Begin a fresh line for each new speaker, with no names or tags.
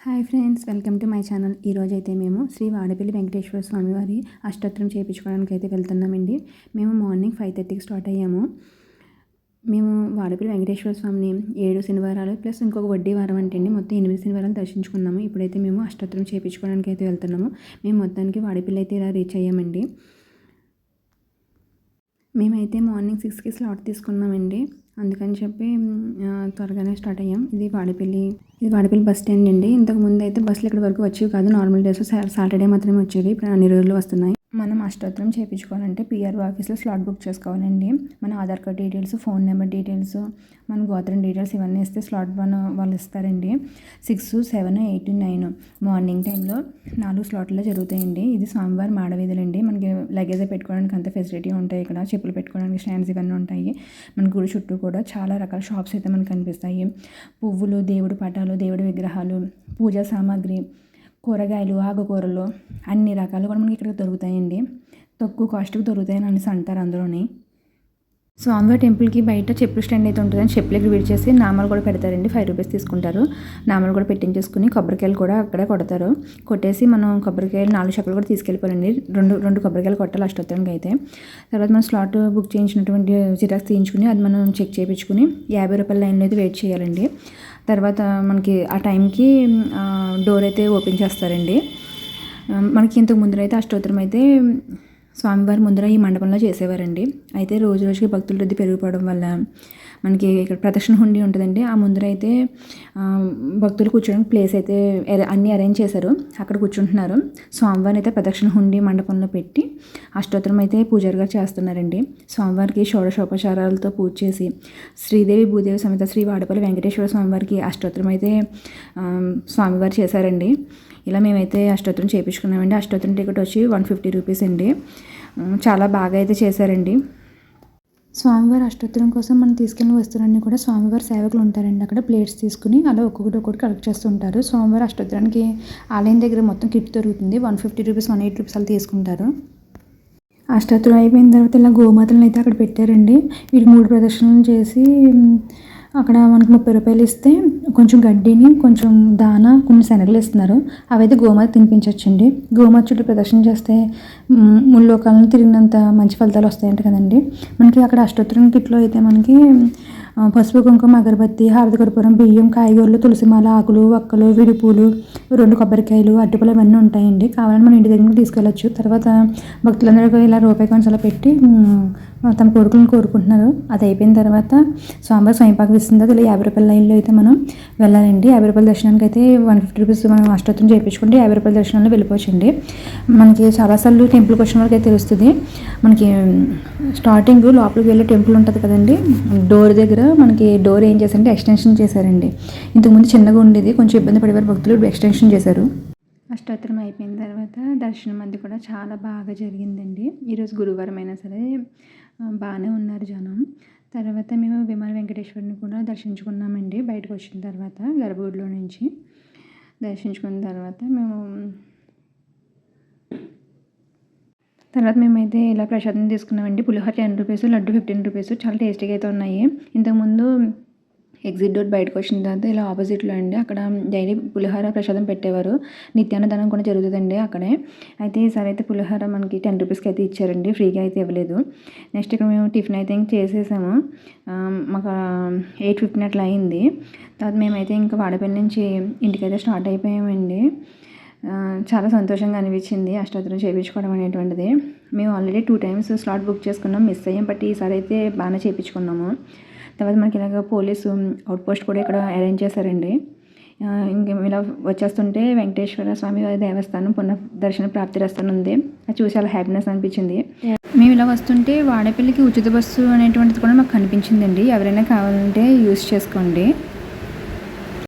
Hi friends, welcome to my channel. ఈరోజు అయితే మేము శ్రీ వాడపల్లి వెంకటేశ్వర స్వామి వారి అష్టోత్తరం చేయించుకోవడానికి అయితే వెళ్తున్నామండి. మేము మార్నింగ్ 5:30కి స్టార్ట్ అయ్యాము. మేము వాడపల్లి వెంకటేశ్వర స్వామిని 7 శనివారాలు ప్లస్ ఇంకొక వడ్డీ వారం అంటే మొత్తం 8 శనివారాలు దర్శించుకున్నాము. ఇప్పుడైతే మేము అష్టోత్తరం చేయించుకోవడానికి అయితే వెళ్తున్నాము. మేము మొత్తానికి వాడపల్లి అయితే ఇలా రీచ్ అయ్యామండి. మేమైతే మార్నింగ్ 6కి స్లాట్ తీసుకున్నామండి. అందుకని చెప్పి త్వరగానే స్టార్ట్ అయ్యాం. ఇది వాడపల్లి బస్ స్టాండ్ అండి. ఇంతకుముందు అయితే బస్సులు ఇక్కడ వరకు వచ్చేవి కాదు. నార్మల్ డేస్ సాటర్డే మాత్రమే వచ్చేవి. ఇప్పుడు అన్ని రోజులు వస్తున్నాయి. మనం అష్టోత్తరం చేయించుకోవాలంటే పిఆర్ఓ ఆఫీస్లో స్లాట్ బుక్ చేసుకోవాలండి. మన Aadhaar card details, phone number details, మన గోత్రం డీటెయిల్స్ ఇవన్నీ ఇస్తే స్లాట్ వాళ్ళు ఇస్తారండి. 6, 7, 8, 9 మార్నింగ్ టైంలో 4 స్లాట్లో జరుగుతాయండి. ఇది స్వామివారి మాడవీధులండి. మనకి లగేజ్ పెట్టుకోవడానికి అంత ఫెసిలిటీ ఉంటాయి. ఇక్కడ చెప్పులు పెట్టుకోవడానికి స్టాండ్స్ ఇవన్నీ ఉంటాయి. మన గుడి చుట్టూ కూడా చాలా రకాల షాప్స్ అయితే మనకు కనిపిస్తాయి. పువ్వులు, దేవుడి పటాలు, దేవుడి విగ్రహాలు, పూజా సామాగ్రి, కూరగాయలు, ఆకుకూరలు అన్ని రకాలు కూడా మనకి ఇక్కడ దొరుకుతాయండి. తక్కువ కాస్ట్కి దొరుకుతాయని అనేసి అంటారు అందులోని. స్వామివారి టెంపుల్కి బయట చెప్పులు స్టాండ్ అయితే ఉంటుందని చెప్పులకి విడిచేసి నామాలు కూడా పెడతారండి. 5 రూపీస్ తీసుకుంటారు. నామాలు కూడా పెట్టించేసుకుని కొబ్బరికాయలు కూడా అక్కడే కొడతారు. కొట్టేసి మనం కొబ్బరికాయలు 4 చెప్పులు కూడా తీసుకెళ్ళిపోయారండి. రెండు కొబ్బరికాయలు కొట్టాలి అష్టోత్తరంకి అయితే. తర్వాత మనం స్లాట్ బుక్ చేయించినటువంటి జిరాక్స్ తీయించుకుని అది మనం చెక్ చేయించుకుని 50 రూపాయల లైన్లో అయితే వెయిట్ చేయాలండి. తర్వాత మనకి ఆ టైంకి డోర్ అయితే ఓపెన్ చేస్తారండి. మనకి ఇంతకు ముందర అయితే అష్టోత్తరం అయితే స్వామివారి ముందర ఈ మండపంలో చేసేవారండి. అయితే రోజు రోజుకి భక్తుల రద్దీ పెరిగిపోవడం వల్ల మనకి ఇక్కడ ప్రదక్షిణ హుండీ ఉంటుందండి. ఆ ముందర అయితే భక్తులు కూర్చోడానికి ప్లేస్ అయితే అన్నీ అరేంజ్ చేశారు. అక్కడ కూర్చుంటున్నారు. స్వామివారిని అయితే ప్రదక్షిణ హుండీ మండపంలో పెట్టి అష్టోత్తరం అయితే పూజారి గారు చేస్తున్నారండి. స్వామివారికి షోడశోపచారాలతో పూజ చేసి శ్రీదేవి భూదేవి సమేత శ్రీ వాడపల్లి వెంకటేశ్వర స్వామివారికి అష్టోత్తరం అయితే స్వామివారు చేశారండి. ఇలా మేమైతే అష్టోత్తరం చేయించుకున్నామండి. అష్టోత్తరం టికెట్ వచ్చి 150 రూపీస్ అండి. చాలా బాగా అయితే చేశారండి. స్వామివారి అష్టోత్తరం కోసం మనం తీసుకెళ్ళిన వస్తువులన్నీ కూడా స్వామివారి సేవకులు ఉంటారండి. అక్కడ ప్లేట్స్ తీసుకుని అలా ఒక్కొక్కటి కలెక్ట్ చేస్తుంటారు. స్వామివారి అష్టోత్తరానికి ఆలయం దగ్గర మొత్తం కిట్ దొరుకుతుంది. 150 రూపీస్, 180 రూపీస్ అలా తీసుకుంటారు. అష్టోత్తరం అయిపోయిన తర్వాత ఇలా గోమాతలను అయితే అక్కడ పెట్టారండి. వీటి 3 ప్రదక్షిణలు చేసి అక్కడ మనకి 30 రూపాయలు ఇస్తే కొంచెం గడ్డిని, కొంచెం దానా, కొన్ని శనగలు ఇస్తున్నారు. అవైతే గోమాత తినిపించవచ్చండి. గోమాత చుట్టూ ప్రదర్శన చేస్తే ముల్లోకాలను తిరిగినంత మంచి ఫలితాలు వస్తాయంట కదండి. మనకి అక్కడ అష్టోత్తరం కిట్లో అయితే మనకి పసుపు, కుంకుమ, అగరబత్తి, హారతి కర్పూరం, బియ్యం, కాయగూరలు, తులసిమాల, ఆకులు, వక్కలు, విడిపూలు, 2 కొబ్బరికాయలు, అరటిపళ్ళు ఇవన్నీ ఉంటాయండి. కావాలని మన ఇంటి దగ్గరికి తీసుకెళ్ళచ్చు. తర్వాత భక్తులందరూ ఇలా రూపాయి కాయిన్స్ అలా పెట్టి తమ కోరికలను కోరుకుంటున్నారు. అది అయిపోయిన తర్వాత స్వామివారి స్వయంపాకం ఇస్తుంది. అది ఇలా 50 రూపాయల లైన్లో అయితే మనం వెళ్ళాలండి. 50 రూపాయల దర్శనానికి అయితే 150 రూపీస్ మనం అష్టోత్తరం చేయించుకుంటే 50 రూపాయల దర్శనంలో వెళ్ళిపోవచ్చండి. మనకి చాలాసార్లు టెంపుల్కి వచ్చిన వరకు అయితే తెలుస్తుంది. మనకి స్టార్టింగ్ లోపలికి వెళ్ళే టెంపుల్ ఉంటుంది కదండి, డోర్ దగ్గర మనకి డోర్ ఏం చేశారంటే ఎక్స్టెన్షన్ చేశారండి. ఇంతకుముందు చిన్నగా ఉండేది, కొంచెం ఇబ్బంది పడేవారు భక్తులు, ఇప్పుడు ఎక్స్టెన్షన్ చేశారు. అష్టోత్తరం అయిపోయిన తర్వాత దర్శనం అది కూడా చాలా బాగా జరిగిందండి. ఈరోజు గురువారం అయినా సరే బాగానే ఉన్నారు జనం. తర్వాత మేము విమాన వెంకటేశ్వరుని కూడా దర్శించుకున్నామండి. బయటకు వచ్చిన తర్వాత గర్భగుడిలో నుంచి దర్శించుకున్న తర్వాత మేమైతే ఇలా ప్రసాదం తీసుకున్నామండి. పులిహోర 10 రూపీస్, లడ్డు 15 రూపీస్. చాలా టేస్టీగా అయితే ఉన్నాయి. ఇంతకుముందు ఎగ్జిట్ డోర్ బయటకు వచ్చిన తర్వాత ఇలా ఆపోజిట్లో అండి అక్కడ డైలీ పులిహోర ప్రసాదం పెట్టేవారు. నిత్యాన్నదానం కూడా జరుగుతుందండి అక్కడే. అయితే ఈసారి అయితే పులిహోర మనకి 10 రూపీస్కి అయితే ఇచ్చారండి, ఫ్రీగా అయితే ఇవ్వలేదు. నెక్స్ట్ ఇక్కడ మేము టిఫిన్ అయితే చేసేసాము. మాకు 8:15 అట్లా అయింది. తర్వాత మేమైతే ఇంకా వాడపల్లి నుంచి ఇంటికైతే స్టార్ట్ అయిపోయామండి. చాలా సంతోషంగా అనిపించింది అష్టోత్తరం చేయించుకోవడం అనేటువంటిది. మేము ఆల్రెడీ 2 టైమ్స్ స్లాట్ బుక్ చేసుకున్నాం, మిస్ అయ్యాం. బట్ ఈసారి అయితే బాగానే చేయించుకున్నాము. తర్వాత మనకి ఇలాగ పోలీసు అవుట్ పోస్ట్ కూడా ఇక్కడ అరేంజ్ చేశారండి. ఇంక ఇలా వచ్చేస్తుంటే వెంకటేశ్వర స్వామి వారి దేవస్థానం పునఃదర్శన ప్రాప్తిరస్తు ఉంది. అది చూసి చాలా హ్యాపీనెస్ అనిపించింది. మేము ఇలా వస్తుంటే వాడపల్లికి ఉచిత బస్సు అనేటువంటిది కూడా మాకు కనిపించిందండి. ఎవరైనా కావాలంటే యూజ్ చేసుకోండి.